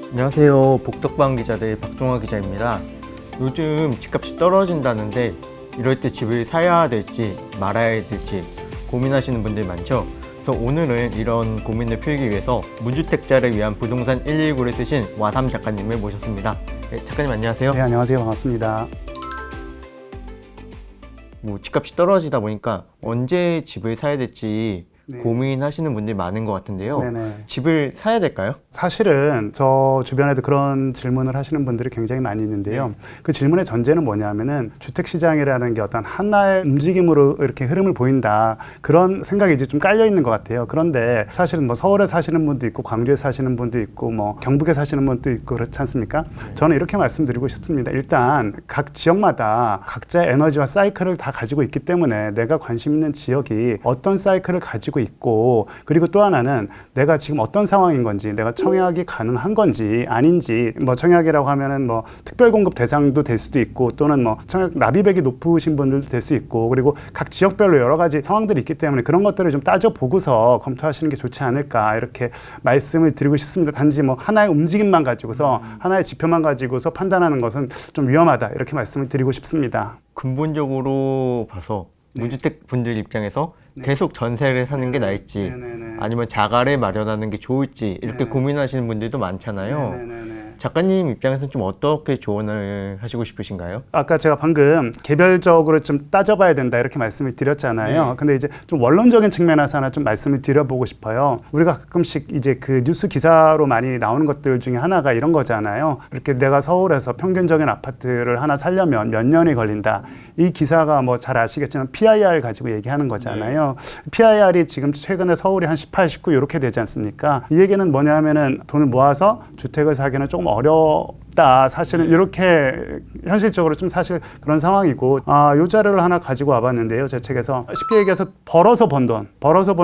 안녕하세요. 복덕방 기자들 박종화 기자입니다. 요즘 집값이 떨어진다는데 이럴 때 집을 사야 될지 말아야 될지 고민하시는 분들 많죠. 그래서 오늘은 이런 고민을 풀기 위해서 무주택자를 위한 부동산 119를 쓰신 와삼 작가님을 모셨습니다. 네, 작가님 안녕하세요. 네, 안녕하세요. 반갑습니다. 집값이 떨어지다 보니까 언제 집을 사야 될지 네. 고민하시는 분들이 많은 것 같은데요. 네네. 집을 사야 될까요? 사실은 저 주변에도 그런 질문을 하시는 분들이 굉장히 많이 있는데요. 그 질문의 전제는 뭐냐면은 주택시장이라는 게 어떤 하나의 움직임으로 이렇게 흐름을 보인다. 그런 생각이 이제 좀 깔려 있는 것 같아요. 그런데 사실은 뭐 서울에 사시는 분도 있고 광주에 사시는 분도 있고 뭐 경북에 사시는 분도 있고 그렇지 않습니까? 저는 이렇게 말씀드리고 싶습니다. 일단 각 지역마다 각자의 에너지와 사이클을 다 가지고 있기 때문에 내가 관심 있는 지역이 어떤 사이클을 가지고 있고, 그리고 또 하나는 내가 지금 어떤 상황인 건지, 내가 청약이 가능한 건지 아닌지, 뭐 청약이라고 하면은 뭐 특별 공급 대상도 될 수도 있고, 또는 뭐 청약 납입액이 높으신 분들도 될 수 있고, 그리고 각 지역별로 여러 가지 상황들이 있기 때문에 그런 것들을 좀 따져 보고서 검토하시는 게 좋지 않을까, 이렇게 말씀을 드리고 싶습니다. 단지 뭐 하나의 움직임만 가지고서 하나의 지표만 가지고서 판단하는 것은 좀 위험하다, 이렇게 말씀을 드리고 싶습니다. 근본적으로 봐서 무주택 분들 입장에서 계속 전세를 사는 게 나을지 아니면 자가를 마련하는 게 좋을지 이렇게 고민하시는 분들도 많잖아요. 작가님 입장에서는 좀 어떻게 조언을 하시고 싶으신가요? 아까 제가 방금 개별적으로 좀 따져봐야 된다 이렇게 말씀을 드렸잖아요. 근데 이제 좀 원론적인 측면에서 하나 좀 말씀을 드려보고 싶어요. 우리가 가끔씩 이제 그 뉴스 기사로 많이 나오는 것들 중에 하나가 이런 거잖아요. 이렇게 내가 서울에서 평균적인 아파트를 하나 사려면 몇 년이 걸린다. 이 기사가 뭐 잘 아시겠지만 PIR 가지고 얘기하는 거잖아요. PIR이 지금 최근에 서울이 한 18, 19 이렇게 되지 않습니까? 이 얘기는 뭐냐면은 돈을 모아서 주택을 사기는 조금 어렵다. 사실은 이렇게 현실적으로 좀 사실 그런 상황이고, 요 자료를 하나 가지고 와봤는데요. 제 책에서 쉽게 얘기해서 벌어서 번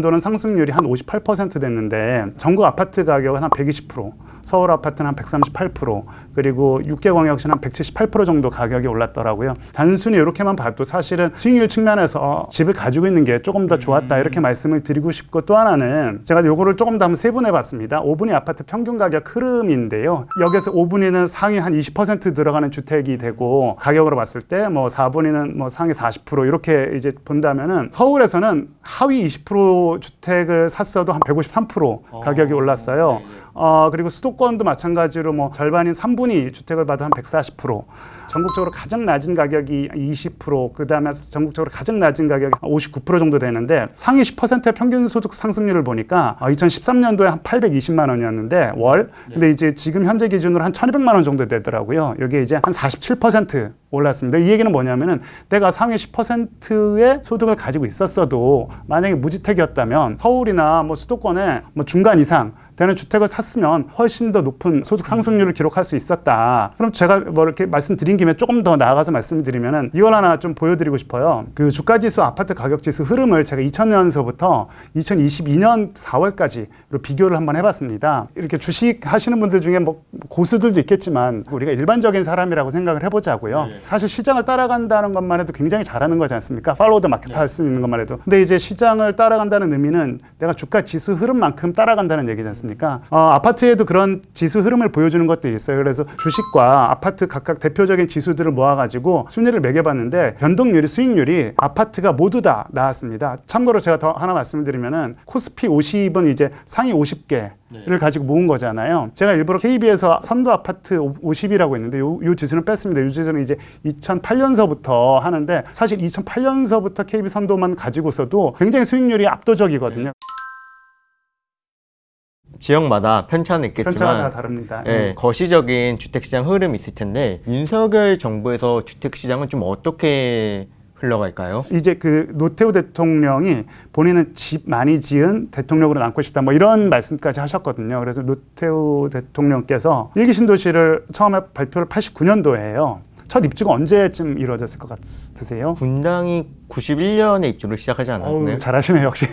돈은 상승률이 한 58% 됐는데 전국 아파트 가격은 한 120%, 서울 아파트는 한 138%, 그리고 6개 광역시는 한 178% 정도 가격이 올랐더라고요. 단순히 이렇게만 봐도 사실은 수익률 측면에서 집을 가지고 있는 게 조금 더 좋았다, 이렇게 말씀을 드리고 싶고, 또 하나는 제가 요거를 조금 더 한번 세분해 봤습니다. 5분위 아파트 평균 가격 흐름인데요. 여기서 5분위는 상위 한 20% 들어가는 주택이 되고, 가격으로 봤을 때 뭐 4분위는 뭐 상위 40% 이렇게 이제 본다면은 서울에서는 하위 20% 주택을 샀어도 한 153% 가격이 올랐어요. 그리고 수도권도 마찬가지로 뭐 절반인 3분위 주택을 봐도 한 140%, 전국적으로 가장 낮은 가격이 20%, 그 다음에 전국적으로 가장 낮은 가격이 59% 정도 되는데, 상위 10%의 평균 소득 상승률을 보니까 2013년도에 한 820만 원이었는데 월, 근데 이제 지금 현재 기준으로 한 1200만 원 정도 되더라고요. 여기에 이제 한 47% 올랐습니다. 이 얘기는 뭐냐면은 내가 상위 10%의 소득을 가지고 있었어도 만약에 무주택이었다면 서울이나 뭐 수도권에 뭐 중간 이상 되는 주택을 샀으면 훨씬 더 높은 소득 상승률을 기록할 수 있었다. 그럼 제가 뭐 이렇게 말씀드린 김에 조금 더 나아가서 말씀드리면은 이걸 하나 좀 보여드리고 싶어요. 그 주가지수, 아파트 가격지수 흐름을 제가 2000년서부터 2022년 4월까지 비교를 한번 해봤습니다. 이렇게 주식 하시는 분들 중에 뭐 고수들도 있겠지만 우리가 일반적인 사람이라고 생각을 해보자고요. 사실 시장을 따라간다는 것만 해도 굉장히 잘하는 거지 않습니까? 팔로우 더 마켓 할 수 있는 것만 해도. 근데 이제 시장을 따라간다는 의미는 내가 주가 지수 흐름만큼 따라간다는 얘기지 않습니까? 아파트에도 그런 지수 흐름을 보여주는 것들이 있어요. 그래서 주식과 아파트 각각 대표적인 지수들을 모아가지고 순위를 매겨봤는데 변동률이, 수익률이 아파트가 모두 다 나왔습니다. 참고로 제가 더 하나 말씀드리면은 코스피 50은 이제 상위 50개를 가지고 모은 거잖아요. 제가 일부러 KB에서 선도 아파트 50이라고 했는데 요 지수는 뺐습니다. 요 지수는 이제 2008년서부터 하는데, 사실 2008년서부터 KB 선도만 가지고서도 굉장히 수익률이 압도적이거든요. 지역마다 편차는 있겠지만 편차가 다 다릅니다. 거시적인 주택시장 흐름이 있을 텐데 윤석열 정부에서 주택시장은 좀 어떻게 흘러갈까요? 이제 그 노태우 대통령이 본인은 집 많이 지은 대통령으로 남고 싶다, 뭐 이런 말씀까지 하셨거든요. 그래서 노태우 대통령께서 일기 신도시를 처음에 발표를 89년도에 첫 입주가 언제쯤 이루어졌을 것 같으세요? 분당이 91년에 입주를 시작하지 않았나요? 잘하시네요, 역시.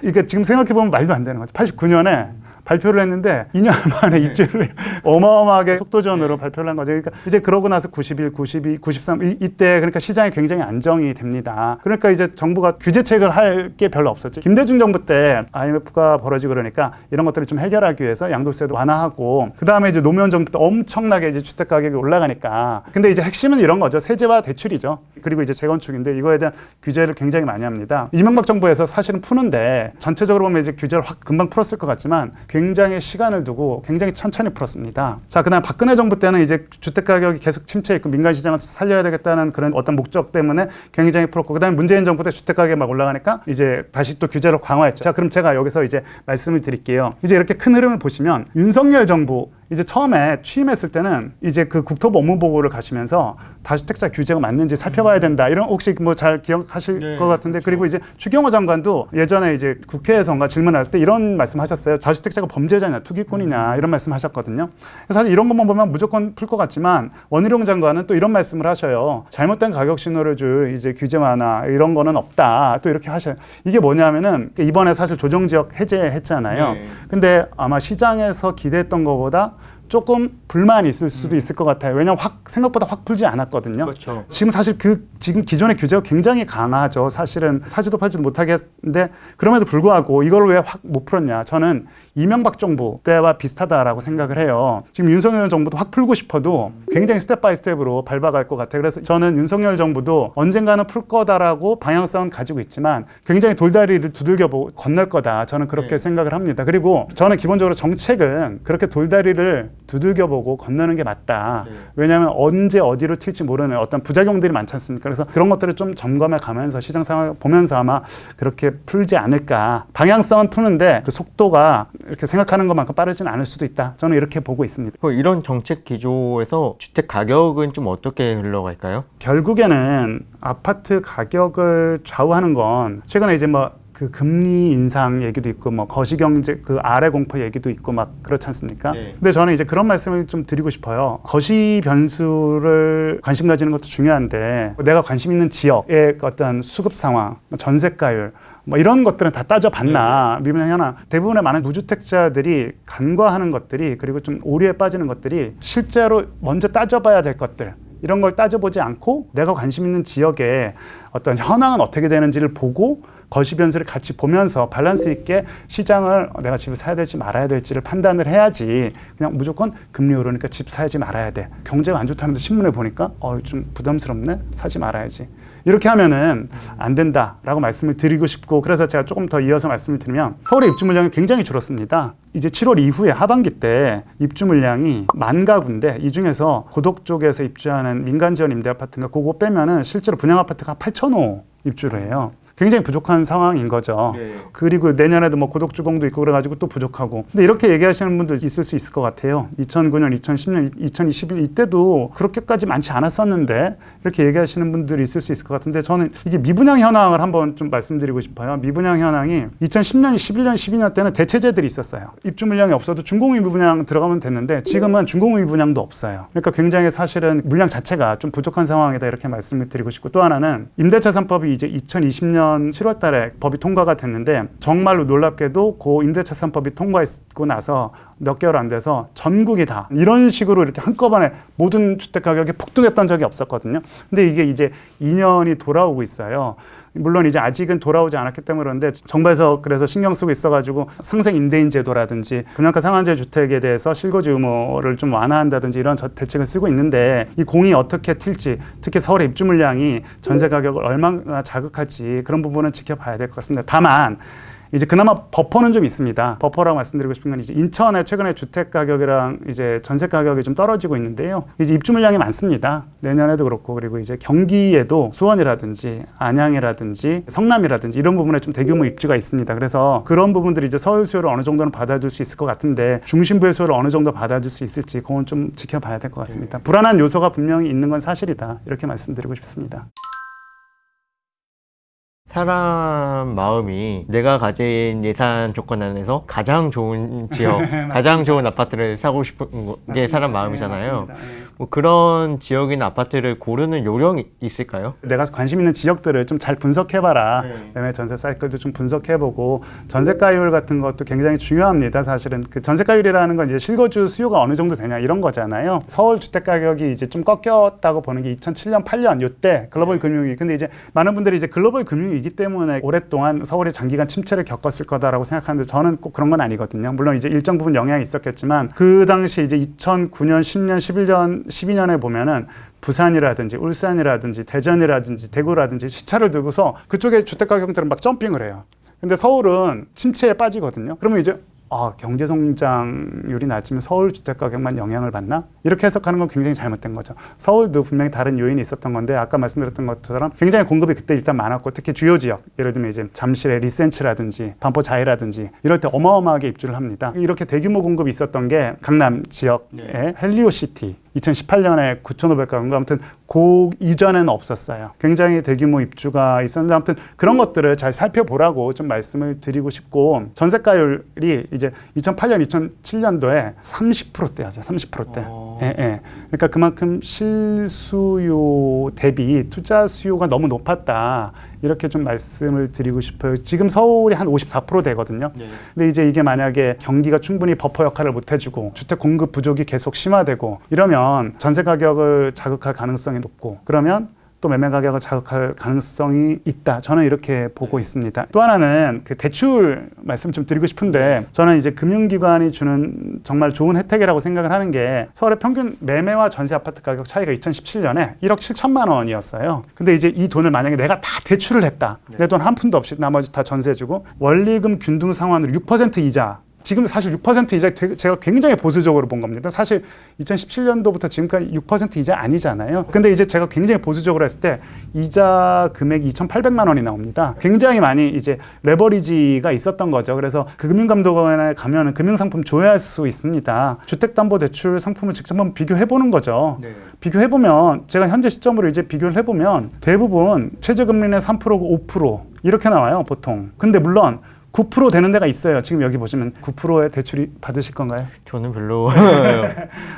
이게 지금 생각해보면 말도 안 되는 거죠. 89년에 발표를 했는데 2년 만에 입주를 어마어마하게 속도전으로 발표를 한 거죠. 그러니까 이제 그러고 나서 91, 92, 93 이때 그러니까 시장이 굉장히 안정이 됩니다. 그러니까 이제 정부가 규제책을 할 게 별로 없었죠. 김대중 정부 때 IMF가 벌어지고 그러니까 이런 것들을 좀 해결하기 위해서 양도세도 완화하고 그다음에 이제 노무현 정부 때 엄청나게 이제 주택 가격이 올라가니까 근데 이제 핵심은 이런 거죠. 세제와 대출이죠. 그리고 이제 재건축인데 이거에 대한 규제를 굉장히 많이 합니다. 이명박 정부에서 사실은 푸는데 전체적으로 보면 이제 규제를 확 금방 풀었을 것 같지만 굉장히 시간을 두고 굉장히 천천히 풀었습니다. 자, 그다음 박근혜 정부 때는 이제 주택 가격이 계속 침체 있고 민간 시장을 살려야 되겠다는 그런 어떤 목적 때문에 굉장히 풀었고 그다음에 문재인 정부 때 주택 가격이 막 올라가니까 이제 다시 또 규제를 강화했죠. 자, 그럼 제가 여기서 이제 말씀을 드릴게요. 이제 이렇게 큰 흐름을 보시면 윤석열 정부 이제 처음에 취임했을 때는 이제 그 국토부 업무보고를 가시면서 다주택자 규제가 맞는지 살펴봐야 된다. 이런 혹시 뭐 잘 기억하실 것 같은데 그렇죠. 그리고 이제 추경호 장관도 예전에 이제 국회에서인가 질문할 때 이런 말씀하셨어요. 다주택자가 범죄자냐 투기꾼이냐 이런 말씀하셨거든요. 사실 이런 것만 보면 무조건 풀 것 같지만 원희룡 장관은 또 이런 말씀을 하셔요. 잘못된 가격 신호를 줄 이제 규제 완화 이런 거는 없다. 또 이렇게 하셔요. 이게 뭐냐면은 이번에 사실 조정지역 해제했잖아요. 근데 아마 시장에서 기대했던 것보다 조금 불만이 있을 수도 있을 것 같아요. 왜냐하면 생각보다 확 풀지 않았거든요. 그렇죠. 지금 사실 지금 기존의 규제가 굉장히 강하죠. 사실은 사지도 팔지도 못하게 했는데 그럼에도 불구하고 이걸 왜 확 못 풀었냐. 저는 이명박 정부 때와 비슷하다라고 생각을 해요. 지금 윤석열 정부도 확 풀고 싶어도 굉장히 스텝 바이 스텝으로 밟아갈 것 같아요. 그래서 저는 윤석열 정부도 언젠가는 풀 거다라고 방향성은 가지고 있지만 굉장히 돌다리를 두들겨보고 건널 거다. 저는 그렇게 생각을 합니다. 그리고 저는 기본적으로 정책은 그렇게 돌다리를 두들겨보고 건너는 게 맞다. 왜냐하면 언제 어디로 튈지 모르는 어떤 부작용들이 많지 않습니까? 그래서 그런 것들을 좀 점검해 가면서 시장 상황을 보면서 아마 그렇게 풀지 않을까. 방향성은 푸는데 그 속도가 이렇게 생각하는 것만큼 빠르지는 않을 수도 있다. 저는 이렇게 보고 있습니다. 이런 정책 기조에서 주택 가격은 좀 어떻게 흘러갈까요? 결국에는 아파트 가격을 좌우하는 건 최근에 이제 뭐 그 금리 인상 얘기도 있고 뭐 거시경제 그 아래 공포 얘기도 있고 막 그렇지 않습니까? 네. 근데 저는 이제 그런 말씀을 좀 드리고 싶어요. 거시 변수를 관심 가지는 것도 중요한데 내가 관심 있는 지역의 어떤 수급 상황, 전세가율 뭐 이런 것들은 다 따져봤나 미분양 현황 대부분의 많은 무주택자들이 간과하는 것들이 그리고 좀 오류에 빠지는 것들이 실제로 먼저 따져봐야 될 것들 이런 걸 따져보지 않고 내가 관심 있는 지역의 어떤 현황은 어떻게 되는지를 보고 거시 변수를 같이 보면서 밸런스 있게 시장을 내가 집을 사야 될지 말아야 될지를 판단을 해야지 그냥 무조건 금리 오르니까 집 사야지 말아야 돼. 경제가 안 좋다는데 신문에 보니까 좀 부담스럽네. 사지 말아야지. 이렇게 하면은 안 된다라고 말씀을 드리고 싶고 그래서 제가 조금 더 이어서 말씀을 드리면 서울의 입주 물량이 굉장히 줄었습니다. 이제 7월 이후에 하반기 때 입주 물량이 10,000가구인데 이 중에서 고덕 쪽에서 입주하는 민간 지원 임대 아파트인가 그거 빼면은 실제로 분양 아파트가 8,000호 입주를 해요. 굉장히 부족한 상황인 거죠. 네. 그리고 내년에도 뭐 고독주공도 있고 그래가지고 또 부족하고. 근데 이렇게 얘기하시는 분들 있을 수 있을 것 같아요. 2009년, 2010년, 2021 이때도 그렇게까지 많지 않았었는데 이렇게 얘기하시는 분들이 있을 수 있을 것 같은데 저는 이게 미분양 현황을 한번 좀 말씀드리고 싶어요. 미분양 현황이 2010년, 11년, 12년 때는 대체제들이 있었어요. 입주 물량이 없어도 준공 미분양 들어가면 됐는데 지금은 준공 미분양도 없어요. 그러니까 굉장히 사실은 물량 자체가 좀 부족한 상황이다 이렇게 말씀을 드리고 싶고 또 하나는 임대차 3법이 이제 2020년 7월 달에 법이 통과가 됐는데 정말로 놀랍게도 그 임대차 3법이 통과했고 나서 몇 개월 안 돼서 전국이 다 이런 식으로 이렇게 한꺼번에 모든 주택 가격이 폭등했던 적이 없었거든요. 근데 이게 이제 2년이 돌아오고 있어요. 물론 이제 아직은 돌아오지 않았기 때문에 그런데 정부에서 그래서 신경 쓰고 있어가지고 상생 임대인 제도라든지 분양가 상한제 주택에 대해서 실거주 의무를 좀 완화한다든지 이런 대책을 쓰고 있는데 이 공이 어떻게 튈지 특히 서울의 입주 물량이 전세 가격을 얼마나 자극할지 그런 부분은 지켜봐야 될 것 같습니다. 다만 이제 그나마 버퍼는 좀 있습니다. 버퍼라고 말씀드리고 싶은 건 이제 인천에 최근에 주택 가격이랑 이제 전세 가격이 좀 떨어지고 있는데요. 이제 입주 물량이 많습니다. 내년에도 그렇고 그리고 이제 경기에도 수원이라든지 안양이라든지 성남이라든지 이런 부분에 좀 대규모 입주가 있습니다. 그래서 그런 부분들이 이제 서울 수요를 어느 정도는 받아줄 수 있을 것 같은데 중심부의 수요를 어느 정도 받아줄 수 있을지 그건 좀 지켜봐야 될 것 같습니다. 불안한 요소가 분명히 있는 건 사실이다. 이렇게 말씀드리고 싶습니다. 사람 마음이 내가 가진 예산 조건 안에서 가장 좋은 지역, 가장 좋은 아파트를 사고 싶은 게 사람 마음이잖아요. 네, 뭐 그런 지역이나 아파트를 고르는 요령이 있을까요? 내가 관심 있는 지역들을 좀 잘 분석해봐라. 네. 그다음에 전세 사이클도 좀 분석해보고 전세가율 같은 것도 굉장히 중요합니다. 사실은 그 전세가율이라는 건 이제 실거주 수요가 어느 정도 되냐 이런 거잖아요. 서울 주택 가격이 이제 좀 꺾였다고 보는 게 2007년, 8년 이때 글로벌 금융위기. 근데 이제 많은 분들이 이제 글로벌 금융위기 때문에 오랫동안 서울이 장기간 침체를 겪었을 거다라고 생각하는데 저는 꼭 그런 건 아니거든요. 물론 이제 일정 부분 영향이 있었겠지만 그 당시 이제 2009년, 10년, 11년, 12년에 보면은 부산이라든지 울산이라든지 대전이라든지 대구라든지 시차를 두고서 그쪽에 주택 가격들은 막 점핑을 해요. 근데 서울은 침체에 빠지거든요. 그러면 이제 경제 성장률이 낮으면 서울 주택 가격만 영향을 받나? 이렇게 해석하는 건 굉장히 잘못된 거죠. 서울도 분명히 다른 요인이 있었던 건데 아까 말씀드렸던 것처럼 굉장히 공급이 그때 일단 많았고 특히 주요 지역 예를 들면 이제 잠실의 리센츠라든지 반포자이라든지 이럴 때 어마어마하게 입주를 합니다. 이렇게 대규모 공급이 있었던 게 강남 지역의 헬리오시티 2018년에 9,500가구 아무튼 그 이전에는 없었어요. 굉장히 대규모 입주가 있었는데 아무튼 그런 것들을 잘 살펴보라고 좀 말씀을 드리고 싶고 전세가율이 이제 2008년, 2007년도에 30%대였어요. 30%대. 예. 그러니까 그만큼 실수요 대비 투자 수요가 너무 높았다. 이렇게 좀 말씀을 드리고 싶어요. 지금 서울이 한 54% 되거든요. 근데 이제 이게 만약에 경기가 충분히 버퍼 역할을 못 해주고 주택 공급 부족이 계속 심화되고 이러면 전세 가격을 자극할 가능성이 높고 그러면 또 매매 가격을 자극할 가능성이 있다. 저는 이렇게 보고 있습니다. 또 하나는 그 대출 말씀 좀 드리고 싶은데 저는 이제 금융기관이 주는 정말 좋은 혜택이라고 생각을 하는 게 서울의 평균 매매와 전세 아파트 가격 차이가 2017년에 1억 7천만 원이었어요. 근데 이제 이 돈을 만약에 내가 다 대출을 했다. 내 돈 한 푼도 없이 나머지 다 전세 주고 원리금 균등 상환으로 6% 이자 지금 사실 6% 이자 제가 굉장히 보수적으로 본 겁니다. 사실 2017년도부터 지금까지 6% 이자 아니잖아요. 근데 이제 제가 굉장히 보수적으로 했을 때 이자 금액이 2,800만 원이 나옵니다. 굉장히 많이 이제 레버리지가 있었던 거죠. 그래서 그 금융감독원에 가면은 금융상품 조회할 수 있습니다. 주택담보대출 상품을 직접 한번 비교해 보는 거죠. 비교해 보면 제가 현재 시점으로 이제 비교를 해보면 대부분 최저금리는 3%고 5% 이렇게 나와요, 보통. 근데 물론 9% 되는 데가 있어요. 지금 여기 보시면 9%의 대출이 받으실 건가요? 저는 별로.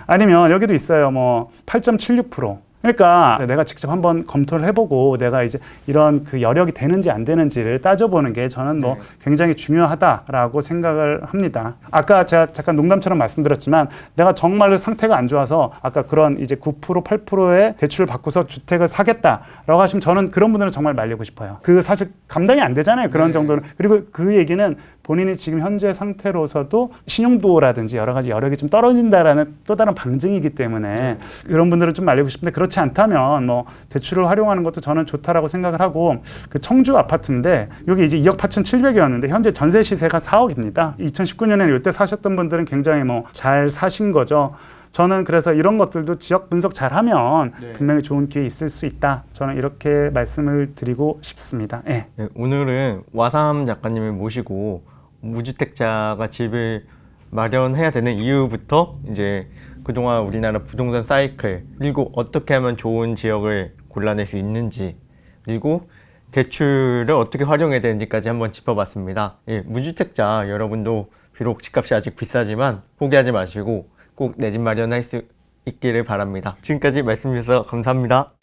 아니면 여기도 있어요. 뭐 8.76%. 그러니까 내가 직접 한번 검토를 해보고 내가 이제 이런 그 여력이 되는지 안 되는지를 따져보는 게 저는 뭐 굉장히 중요하다라고 생각을 합니다. 아까 제가 잠깐 농담처럼 말씀드렸지만 내가 정말로 상태가 안 좋아서 아까 그런 이제 9% 8%의 대출을 받고서 주택을 사겠다라고 하시면 저는 그런 분들은 정말 말리고 싶어요. 그 사실 감당이 안 되잖아요. 그런 정도는. 그리고 그 얘기는 본인이 지금 현재 상태로서도 신용도라든지 여러 가지 여력이 좀 떨어진다라는 또 다른 방증이기 때문에 이런 분들은 좀 말리고 싶은데 그렇지 않다면 뭐 대출을 활용하는 것도 저는 좋다라고 생각을 하고 그 청주 아파트인데 여기 이제 2억 8,700이었는데 현재 전세 시세가 4억입니다. 2019년에 이때 사셨던 분들은 굉장히 뭐 잘 사신 거죠. 저는 그래서 이런 것들도 지역 분석 잘하면 분명히 좋은 기회 있을 수 있다. 저는 이렇게 말씀을 드리고 싶습니다. 네, 오늘은 와삼 작가님을 모시고 무주택자가 집을 마련해야 되는 이유부터 이제 그동안 우리나라 부동산 사이클 그리고 어떻게 하면 좋은 지역을 골라낼 수 있는지 그리고 대출을 어떻게 활용해야 되는지까지 한번 짚어봤습니다. 무주택자 여러분도 비록 집값이 아직 비싸지만 포기하지 마시고 꼭 내 집 마련할 수 있기를 바랍니다. 지금까지 말씀 주셔서 감사합니다.